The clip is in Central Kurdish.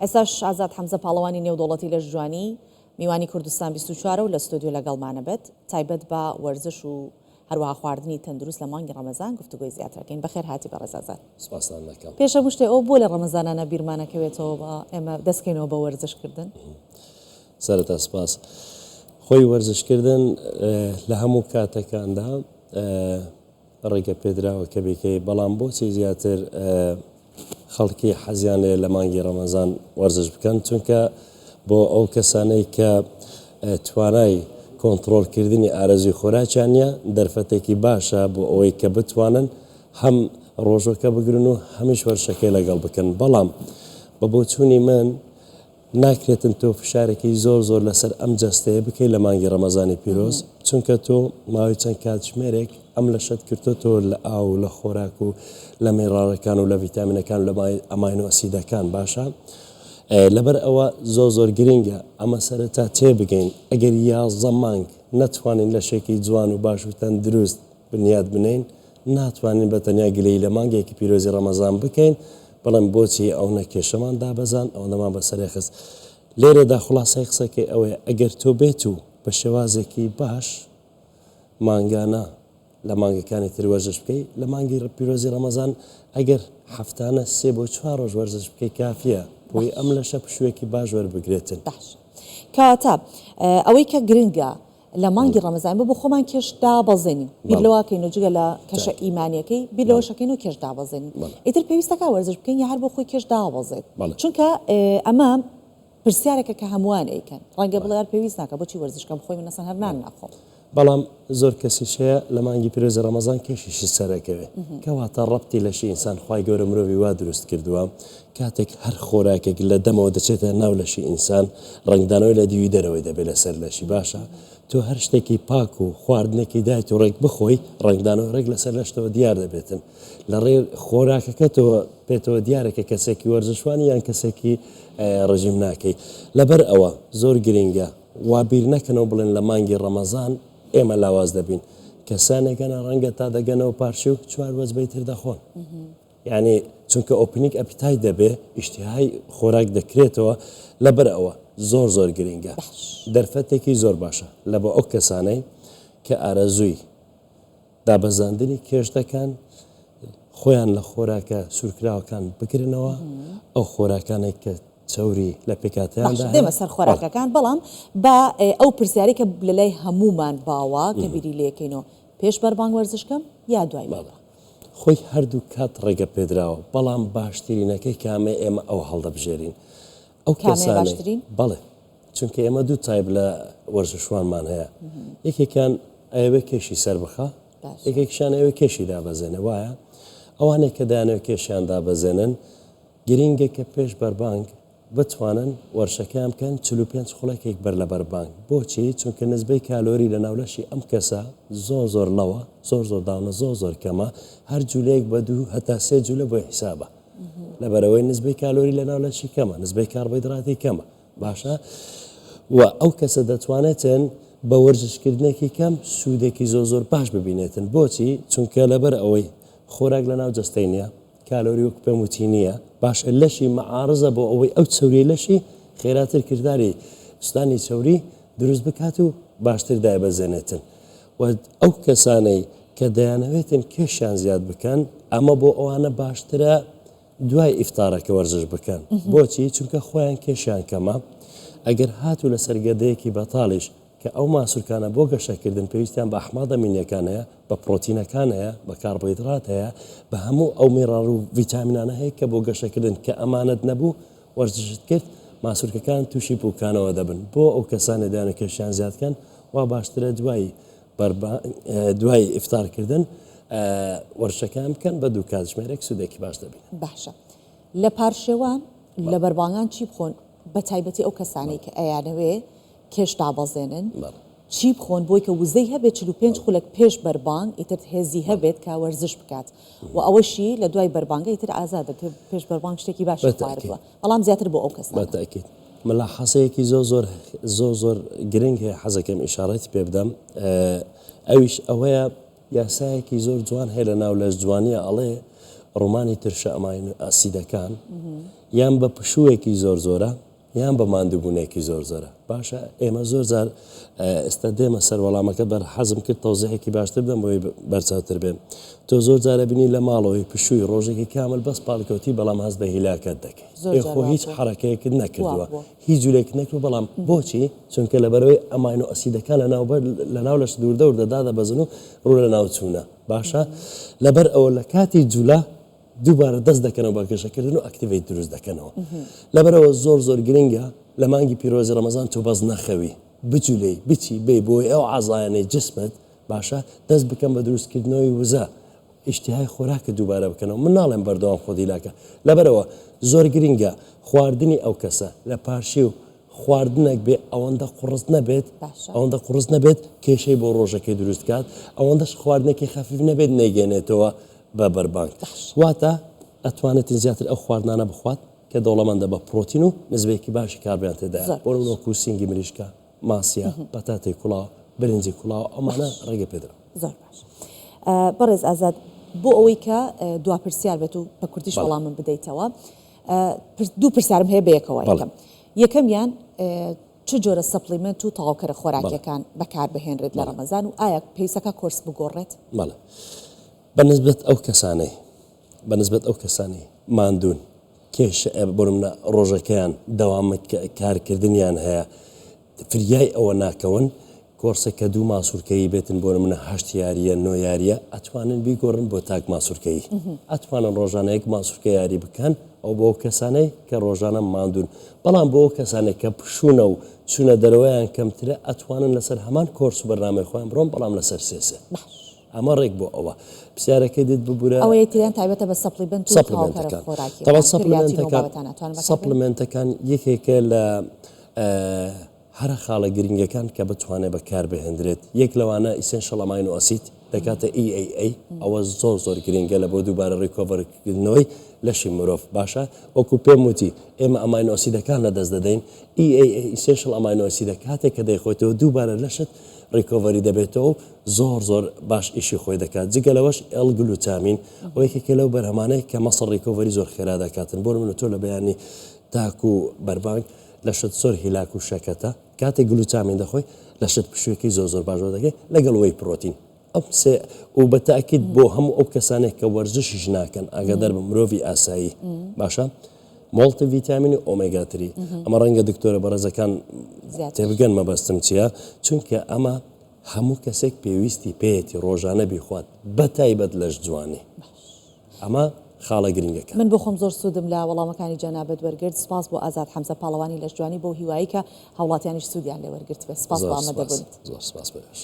ئێستاش ئازاد حەمزە پاڵەوانی نێودوڵەتی لە ژوانی میوانی کوردستان 24 و لە ستۆدیۆ لەگەڵمانە بێت تایبەت بە وەرزش و هەروەها خواردنی تەندروست لە مانگی ڕەمەزان گفتوگۆی زیاترەکەین. بەخێر هاتی بە ڕێزازات. سپاسان دەکەم. پێشە شتێ ئەو بۆ لە ڕەمەزانانە بیرمانەکەوێتەوە بە ئێمە دەستکەینەوە بە وەرزشکردن. سەرەتا سپاس. خۆی وەرزشکردن لە هەموو کاتەکاندا ڕێگە پێدراوە کە بێکەی، بەڵام بۆچی زیاتر خەڵکی حەزیان لێ لە مانگی ڕەمەزان وەرزش بکەن؟ چونکە بۆ ئەو کەسانەی کە توانای کۆنتترۆلکردنی ئارەزوی خۆراکیانە دەرفەتێکی باشە بۆ ئەوەی کە بتوانن هەم ڕۆژەکە بگرن و هەمیش وەرشەکەی لەگەڵ بکەن. بەڵام بە بۆچوونی من ناکرێتن تۆ فشارێکی زۆر لەسەر ئەم جەستەیە بکەیت لە مانگی ڕەمەزانی پیرۆز، چونکە تۆ ماوەی چەند کاتژمێرێک ئەم لە شەت کردوتۆ لە ئاو و لە خۆراک و لە مێڕارەکان و لە ڤیتامینەکان و لە ئەماینۆ ئەسیدەکان باشە. لەبەر ئەوە زۆر گرینگە ئەمە سەرەتا تێبگەین. ئەگەر 11 مانگ نەتوانین لەشێکی جوان و باش و تەندروست بنیاد بنین، ناتوانین بە تەنیا گلەی لە مانگێکی پیرۆزی ڕەمەزان بکەین. بەڵام بۆچی ئەو نەکێشەمان دابەزان ئەو نەمان بەسەری خست. لێرەدا خلاصای قسەکەی ئەوەیە ئەگەر تۆ بێت و بە شێوازێکی باش مانگانە لە مانگەکانی تر وەرزش بکەیت، لە مانگی پیرۆزی ڕەمەزان ئەگەر هەفتانە 3 بۆ 4 ڕۆژ وەرزش بکەیت کافیە بۆی ئەم لەشە پشوێکی باش وەربگرێتن. باش کەواتە ئەوەی کە گرنگە لە مانگی ڕەمەزان بۆ خۆمان کێش دابەزێنین، بیرلەوەکەین و جگە لە کەشە ئیمانیەکەی بیرلەوەشەکەین و کێش دابەزێنین. ئیتر پێویستەکە وەرزش بکەین یا هەر بۆ خۆی کێش دابەزێت، چونکە ئەمە پرسیارێکە کە هەمووان ئەیکەن. ڕەنگە بڵێ پێویست ناکە بۆچی وەرزشکەم خۆی منەسەن هەر نان ناخۆم. بەڵام زۆر کەسیشەیە لە مانگی پیرۆزی ڕەمەزان کێشیشی سەرەکەوێت، کەواتە ڕەبتی لەشی ئینسان خوای گەورە مرۆڤی وا دروست کردووە کاتێک هەر خۆراکێک لە دەمەوە دەچێتە ناو لەشی ئینسان، ڕنگدانەوەی لە دیوی دەرەوەی دەبێت لەسەر لەشی باشە. تۆ هەر شتێکی پاک و خواردنێکی دایت و ڕێک بخۆی، ڕنگدانەوە ڕێک لەسەر لەشتەوە دیار دەبێتن. لە ڕێ خۆراکەکە تۆ پێتەوە دیارێکە کەسێکی وەرزشوانی یان کەسێکی ڕژیم ناکەی. لەبەر ئەوە زۆر گرینگە وابیر نەکەنەوە بڵێن لە مانگی ڕەمەزان ئێمە لاواز دەبین. کەسانێکەنە ڕەنگە تا دەگەنەوە پارچی و 4 وەزبەی تر دەخۆن، یعنی چونکە ئۆپنیک ئەپیتای دەبێ ئیشتیهای خۆراک دەکرێتەوە. لەبەر ئەوە زۆر گرینگە دەرفەتێکی زۆر باشە لە بۆ ئەو کەسانەی کە ئارەزووی دابەزاندنی کێش دەکەن، خۆیان لە خۆراکە سوورکراوەکان بگرنەوە، ئەو خۆراکانێک کە چوری لە پێکاتیاندا دێمە سەر خۆراکەکان. بەڵام بە ئەو پرسیاری کە لە لای هەمومان باوە کە بیری لێکەینەوە، پێش بەربانگ وەرزشکەم یا دوای باڵە؟ خۆی هەردوو کات ڕێگە پێدراوە، بەڵام باشترینەکەی کامێ ئێمە ئەو هەڵدەبژێرین. ئەو کەسانەی بەڵێ، چونکە ئێمە دوو تایب لە وەرزشوانمان هەیە، یەکێکیان ئەوێ کێشی سەر بخە، یەکێکشان ئەوێ کێشی دابەزێنە. وایە ئەوانێک کە دایانەوە کێشیان دابەزێنن گرینگە کە پێش بەربانگ بتوانن وەرشەکەیان بکەن 45 خولەکێک بەر لە بەربانگ. بۆچی؟ چونکە نزبەی کالۆری لە ناولەشی ئەم کەسە زۆر لەوە، زۆر داونە زۆر کەمە، هەر جولەیەک بە 2 هەتا 3 جولە بۆ حیسابە. لەبەرەوەی نزبەی کالۆری لە ناولەشی کەمە، نزبەی کاربۆیدراتی کەمە باشە، و ئەو کەسە دەتوانێتن بە وەرزشکردنێکی کەم سوودێکی زۆر باش ببینێتن. بۆچی؟ چونکە لەبەر ئەوەی خۆراک لە ناو جەستەی نییە، کالۆری وەک پێم وتی نییە، باشە لەشی مەعارزە بۆ ئەوەی ئەو چەوری لەشی خێراتر کردداری سوستانی چەوری دروست بکات و باشتر دایبەزێنێتن. و ئەو کەسانەی کە دەیانەوێتن کێشیان زیاد بکەن، ئەمە بۆ ئەوانە باشترە دوای ئیفتارەکە وەرزش بکەن. بۆچی؟ چونکە خۆیان کێشیان کەمە. ئەگەر هاتوو لە سەرگەدەیەکی بەتاڵیش کە ئەو ماسوورکانە بۆ گەشەکردن پێویستیان بە ئەحماضە ئەمینیەکان هەیە، بە پرۆتینەکان هەیە، بە کاربۆیدرات هەیە، بە هەموو ئەو مێڕار و ڤیتامینانە هەیە کە بۆ گەشەکردن کە ئەمانەت نەبوو وەرزشت کرد، ماسوورکەکان تووشی پوکانەوە دەبن. بۆ ئەو کەسانی دایانە کێشیان زیادکەن وا باشترە دوای ئیفتارکردن وەرشەکان بکەن بە 2 کاتژمێرێک سوودێکی باش دەبین. باشە. لە پارشێوان لە بەربانگان چی بخۆن؟ بە تایبەتی ئەو کەسانی کە ئەیانەوێ کێش دابەزێنن، چی بخۆن بۆی کە وزەی هەبێت 45 خولەک پێش بەربانگ ئیتر هێزی هەبێت کە وەرزش بکات، و ئەوەشی لە دوای بەربانگە ئیتر ئازادە پێش بەربانگ شتێکی باشی خوارد بووە، بەڵام زیاتر بۆ ئەو کەسانە. بەتاکید مەلاحەزەیەکی زۆر گرنگ هەیە، حەزەکەم ئیشارەتی پێ بدەم، ئەویش ئەوەیە یاسایەکی زۆر جوان هەیە لە ناو لەش جوانیە، ئەڵێ ڕۆمانی ترشە ئەماین ئاسیدەکان یان بە پشوویەکی زۆر زۆرە یان بە ماندووبوونێکی زۆر زۆرە باشە ئێمە زۆر جار ئێستا دێمە سەر وەڵامەکە بەر حەزم کرد تەوزیحێکی باشتر بم بۆی بەرچاوتر بێم تۆ زۆر جارە بینی لە ماڵەوەی پشووی ڕۆژێکی کامل بەس پاڵکەوتی بەڵام هەست بە هیلاکەت دەکەی خۆ هیچ حرەکەیەکت نەکردووە هیچ جوولێک نەکرد بەڵام بۆچی چونکە لەبەرەوەی ئەماینۆ ئەسیدەکان لەناو لەش دووردەوردەدا دەبەزن و ڕوو لە ناو چوونە باشە لەبەر ئەوە لە کاتی جوولە دووبارە دەست دەکەنەوە بە گەشەکردن و ئەکتیڤیت دروست دەکەنەوە لەبەرەوە زۆر گرنگە لە مانگی پیرۆزی ڕەمەزان تۆ بەس نەخەوی بچولەی بچی بێ بۆی ئەو عەزایانەی جسمت باشە دەست بکەم بە دروستکردنەوەی وزە ئیشتیهای خۆراکە دووبارە بکەنەوە من ناڵێم بەردەوام خۆدیلاکە لەبەرەوە زۆر گرنگە خواردنی ئەو کەسە لە پاشی و خواردنێک بێ ئەوەندە قوڕز نەبێت کێشەی بۆ ڕۆژەکەی دروست کات ئەوەندەش خواردنێکی خەفیف نەبێت نەیگەێنێتەوە بە بەربانگ واتە ئەتوانێت زیاتر ئەو خواردانە بخوات کە دەوڵەمەندە بە پرۆتین و نزبێکی باشی کاربیان تێدا بۆ وەکو سینگی مریشکە ماسیە بەتاتی کوڵاو برنجی کوڵاو ئەمانە ڕێگە پێدرا زۆر باش بەڕێز ئازاد بۆ ئەوەی کە دوا پرسیار بێت و بە کوردیش وەڵام من بدەیتەوە دوو پرسیارم هەیە بەیەکەوە یەکەمیان چ جۆرە سەپلیمنت و تەواوکەرە خۆراکیەکان بەکار بهێنرێت لە ڕەمەزان و ئایا پێویستەکە کۆرس بگۆڕێت بەڵێ بەنسبەت ئەو کەسانەی ماندوون کێش بۆ منە ڕۆژەکەیان دەوام کارکردنیان هەیە فریای ئەوە ناکەون کۆرسەکە دوو ماسوورکەی بێتن بۆ منە هەشت یاریە نۆ یاریە ئەتوانن بیگۆڕن بۆ تاک ماسوورکەی ئەتوانن ڕۆژانەیەک ماسوورکە یاری بکەن ئەو بۆ کەسانەی کە ڕۆژانە ماندوون بەڵام بۆ کەسانێک کە پشوونە و چونە دەرەوەیان کەمترە ئەتوانن لەسەر هەمان کۆرس و بەرنامەی خۆیان بڕۆن بەڵام لەسەر سێسێ ئەمە ڕێک بۆ ئەوە پرسیارەکەی دێت ببورە ئەوەی تریان تایبەتە بە سەپلیمنت و تەواوکەرە خۆراکی سەپلیمنتەکان یەکێکە لە هەرە خاڵە گرنگەکان کە بتوانێت بەکار بهێنرێت یەک لەوانە ئیسێنشەڵ ئەماینۆ ئەسید دەکاتە EAA ئەوە زۆر گرنگە لە بۆ دووبارە ڕیکۆڤەرکردنەوەی لەشی مرۆڤ باشە وەکو پێم وتی ئێمە ئەماینۆ ئەسیدەکان لە دەست دەدەین EAA ئیسێنشەڵ ئەماینۆ ئەسیدە کاتێک کە دەیخۆیتەوە دووبارە لەشت ڕیکۆڤەری دەبێتەوە زۆر باش ئیشی خۆی دەکات جگە لەوەش ئەلگلوتامین ئەو یەکێکە لەو بەرهەمانەیە کە مەسڵ ڕیکۆڤەری زۆر خێرا دەکاتن بۆ من تۆ لە بەیانی تاک و بەربانگ لەشت زۆر هیلاک و شەکەتە کاتێک گلوتامین دەخۆی لەشت پشوێکی زۆر باش دەکەی لەگەڵ وەی پرۆتین ئەم سێ و بەتاکید بۆ هەموو ئەو کەسانێک کە وەرزشیش ناکەن ئاگادار بە مرۆڤی ئاسایی باشە مۆڵتی ڤیتامینی ئۆمێگا 3 ئەمە ڕەنگە دکتۆرە بەڕێزەکان تێبگەن مەبەستم چییە چونکە ئەمە هەموو کەسێک پێویستی پێیەتی ڕۆژانە بیخوات بە تایبەت لەش جوانی ئەمە خاڵە گرنگەکە من بۆ خۆم زۆر سوودم لە وەڵامەکانی جەنابەت وەرگرت سپاس بۆ ئازاد حەمزە پاڵەوانی لەش جوانی بۆ هیوایی کە هاوڵاتیانیش سوودیان لێ وەرگرت بێ سپاس بۆ ئامادەبوونیت زۆر سپاس بەش